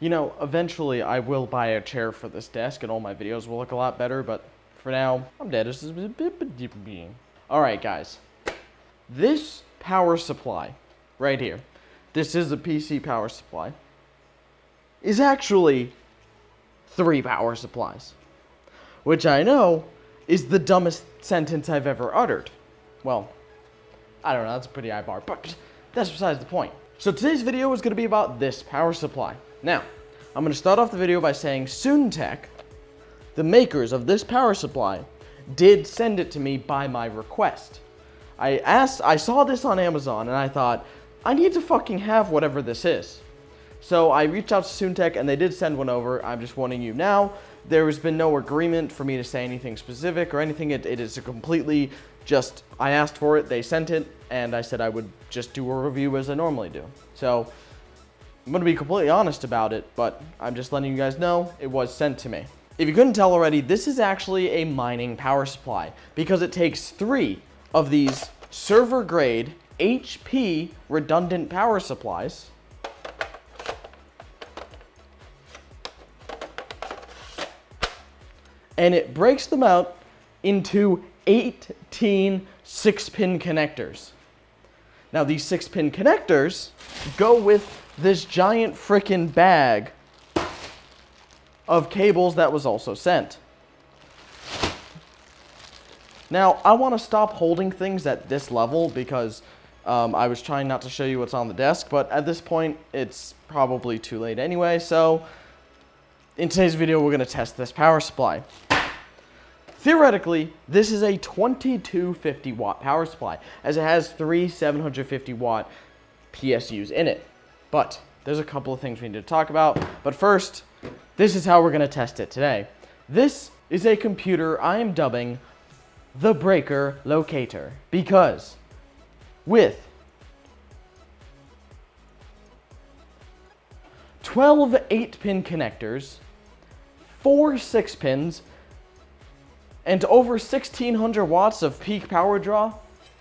You know, eventually I will buy a chair for this desk and all my videos will look a lot better, but for now, I'm dead. This is a bit being. Alright, guys. This power supply, right here, this is a PC power supply, is actually 3 power supplies. Which I know is the dumbest sentence I've ever uttered. Well, I don't know, that's a pretty high bar, but that's besides the point. So today's video is going to be about this power supply. Now, I'm going to start off the video by saying Soontech, the makers of this power supply, did send it to me by my request. I saw this on Amazon and I thought, I need to fucking have whatever this is. So I reached out to Soontech and they did send one over. I'm just warning you now, there has been no agreement for me to say anything specific or anything. It is a completely just, I asked for it, they sent it, and I said I would just do a review as I normally do. So I'm going to be completely honest about it, but I'm just letting you guys know it was sent to me. If you couldn't tell already, this is actually a mining power supply because it takes 3 of these server grade HP redundant power supplies and it breaks them out into 18 6-pin connectors. Now these 6-pin connectors go with this giant frickin' bag of cables that was also sent. Now I want to stop holding things at this level because I was trying not to show you what's on the desk, but at this point it's probably too late anyway, so in today's video we're going to test this power supply. Theoretically, this is a 2250 watt power supply, as it has 3 750 watt PSUs in it. But there's a couple of things we need to talk about. But first, this is how we're going to test it today. This is a computer I am dubbing the Breaker Locator, because with 12 8-pin connectors, 4 6-pins, and over 1600 watts of peak power draw,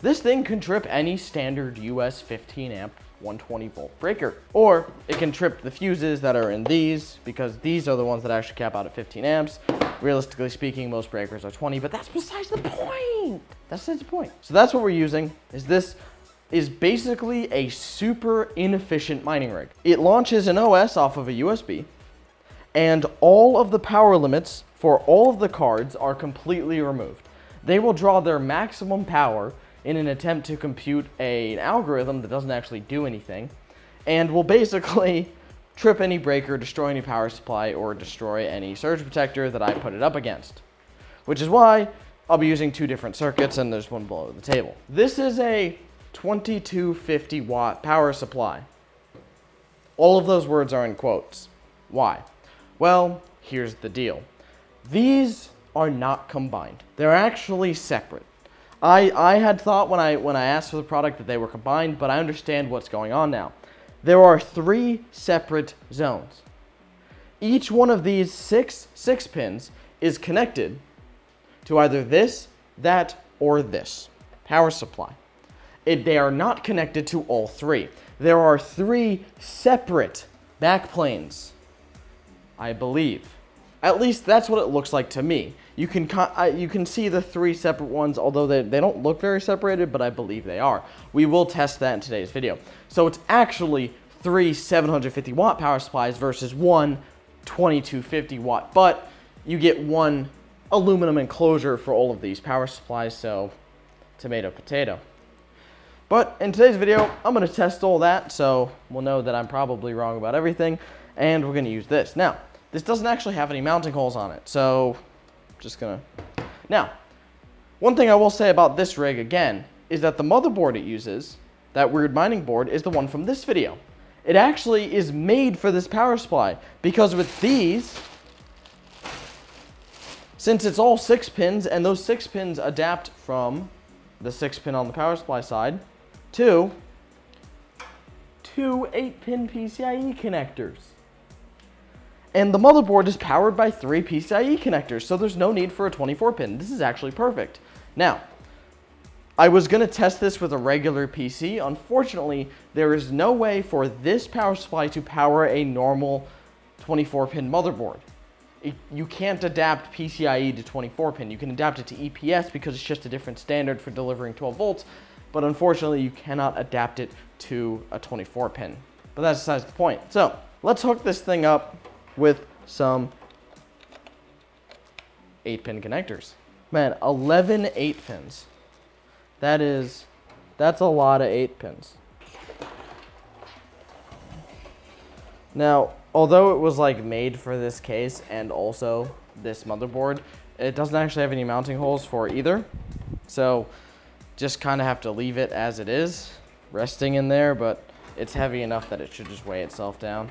this thing can trip any standard US 15 amp 120 volt breaker. Or it can trip the fuses that are in these, because these are the ones that actually cap out at 15 amps. Realistically speaking, most breakers are 20, but that's besides the point. That's besides the point. So that's what we're using, is this is basically a super inefficient mining rig. It launches an OS off of a USB, and all of the power limits for all of the cards are completely removed. They will draw their maximum power in an attempt to compute an algorithm that doesn't actually do anything, and will basically trip any breaker, destroy any power supply, or destroy any surge protector that I put it up against. Which is why I'll be using 2 different circuits, and there's one below the table. This is a 2250 watt power supply. All of those words are in quotes. Why? Well, here's the deal. These are not combined. They're actually separate. I had thought when I asked for the product that they were combined, but I understand what's going on now. There are 3 separate zones. Each one of these 6 pins is connected to either this, that, or this power supply. They are not connected to all 3. There are 3 separate backplanes, I believe. At least that's what it looks like to me. You can see the 3 separate ones, although they don't look very separated, but I believe they are. We will test that in today's video. So it's actually 3 750 watt power supplies versus 1 2250 watt, but you get 1 aluminum enclosure for all of these power supplies, so tomato potato. But in today's video, I'm going to test all that, so we'll know that I'm probably wrong about everything, and we're going to use this. Now, this doesn't actually have any mounting holes on it, so just gonna... Now, one thing I will say about this rig again is that the motherboard it uses, that weird mining board, is the one from this video. It actually is made for this power supply, because with these, since it's all 6 pins, and those 6 pins adapt from the 6 pin on the power supply side to 2 8-pin PCIe connectors. And the motherboard is powered by 3 PCIe connectors, so there's no need for a 24-pin. This is actually perfect. Now, I was going to test this with a regular PC. Unfortunately, there is no way for this power supply to power a normal 24-pin motherboard. You can't adapt PCIe to 24-pin. You can adapt it to EPS because it's just a different standard for delivering 12 volts, but unfortunately you cannot adapt it to a 24-pin. But that's besides the point. So let's hook this thing up with some 8-pin connectors. Man, 11 8-pins. That's a lot of 8-pins. Now, although it was like made for this case and also this motherboard, it doesn't actually have any mounting holes for either. So just kind of have to leave it as it is, resting in there, but it's heavy enough that it should just weigh itself down.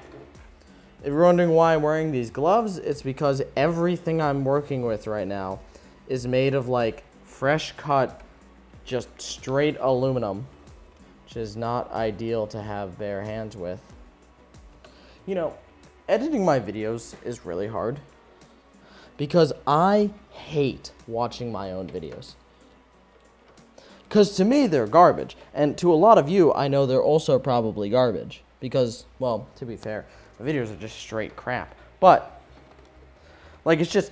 If you're wondering why I'm wearing these gloves, it's because everything I'm working with right now is made of like fresh cut, just straight aluminum, which is not ideal to have bare hands with. You know, editing my videos is really hard because I hate watching my own videos. Because to me, they're garbage. And to a lot of you, I know they're also probably garbage. Because, well, to be fair, the videos are just straight crap. But, like, it's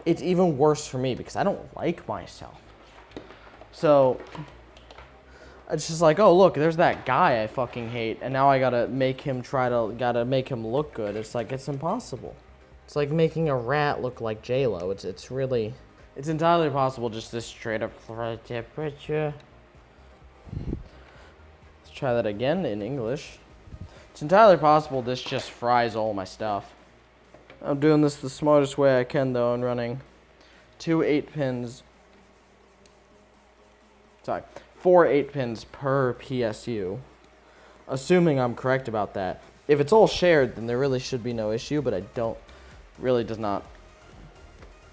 even worse for me because I don't like myself. So, it's just like, oh, look, there's that guy I fucking hate. And now I gotta make him make him look good. It's like, it's impossible. It's like making a rat look like J-Lo. It's entirely possible just this straight up temperature. Let's try that again in English. It's entirely possible this just fries all my stuff. I'm doing this the smartest way I can though, and running 4 8-pins per PSU. Assuming I'm correct about that. If it's all shared, then there really should be no issue, but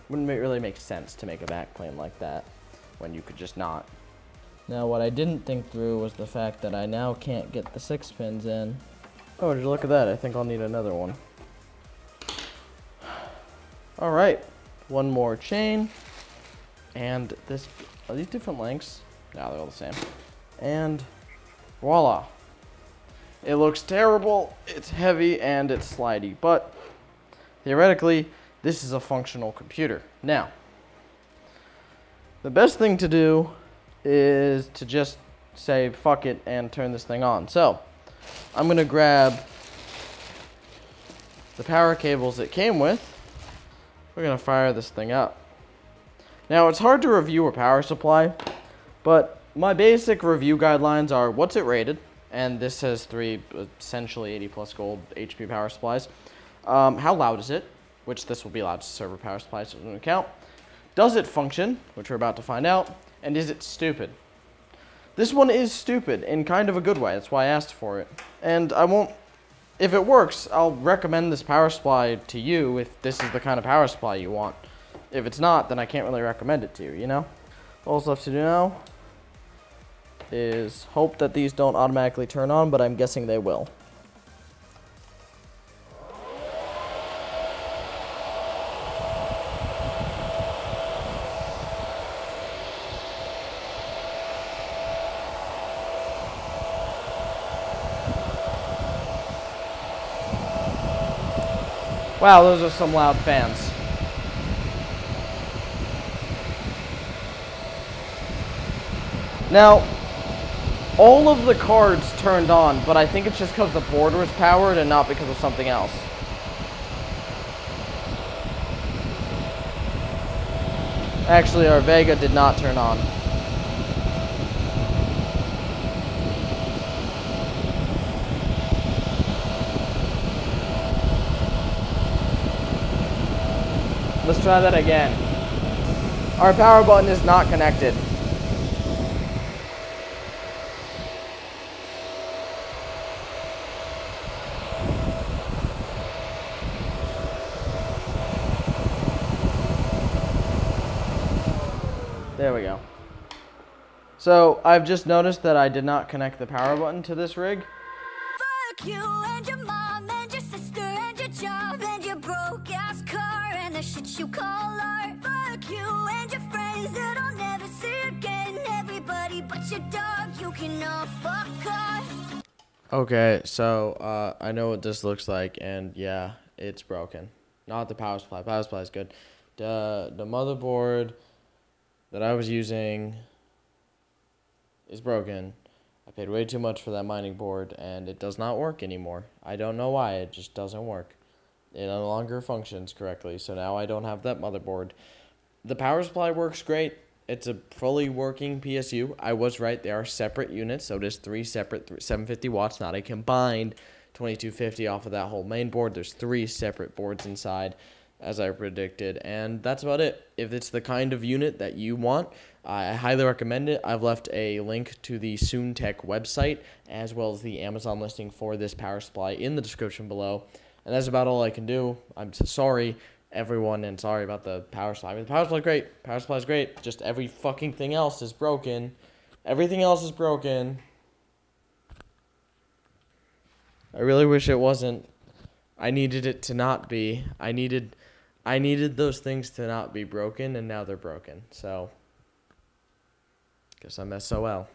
wouldn't really make sense to make a backplane like that when you could just not. Now what I didn't think through was the fact that I now can't get the 6 pins in. Oh, did you look at that? I think I'll need another one. Alright, one more chain. And are these different lengths? No, they're all the same. And voila. It looks terrible, it's heavy, and it's slidey, but theoretically, this is a functional computer. Now, the best thing to do is to just say fuck it and turn this thing on. So, I'm gonna grab the power cables it came with. We're gonna fire this thing up. Now, it's hard to review a power supply, but my basic review guidelines are what's it rated, and this has 3 essentially 80 plus gold HP power supplies. How loud is it? Which this will be allowed to server power supplies, so it doesn't count. Does it function, which we're about to find out, and is it stupid? This one is stupid in kind of a good way, that's why I asked for it. And if it works, I'll recommend this power supply to you if this is the kind of power supply you want. If it's not, then I can't really recommend it to you, you know? All that's left to do now is hope that these don't automatically turn on, but I'm guessing they will. Wow, those are some loud fans. Now, all of the cards turned on, but I think it's just because the board was powered and not because of something else. Actually, our Vega did not turn on. Let's try that again. Our power button is not connected. There we go. So I've just noticed that I did not connect the power button to this rig. Fuck you and your mom and your sister and your job and your broke ass car and the shit you call art. Fuck you and your friends that I'll never see again. Everybody but your dog, you can all fuck off. Okay, so I know what this looks like, and yeah, it's broken. Not the power supply. Power supply is good. The motherboard that I was using is broken. I paid way too much for that mining board, and it does not work anymore. I don't know why. It just doesn't work. It no longer functions correctly, so now I don't have that motherboard. The power supply works great. It's a fully working PSU. I was right. They are separate units, so it is 3 separate 750 watts, not a combined 2250 off of that whole main board. There's 3 separate boards inside, as I predicted, and that's about it. If it's the kind of unit that you want, I highly recommend it. I've left a link to the SoonTech website, as well as the Amazon listing for this power supply in the description below, and that's about all I can do. I'm so sorry, everyone, and sorry about the power supply. I mean, the power supply is great. Power supply is great. Just every fucking thing else is broken. Everything else is broken. I really wish it wasn't. I needed it to not be. I needed those things to not be broken, and now they're broken. So, guess I'm SOL.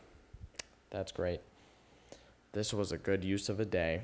That's great. This was a good use of a day.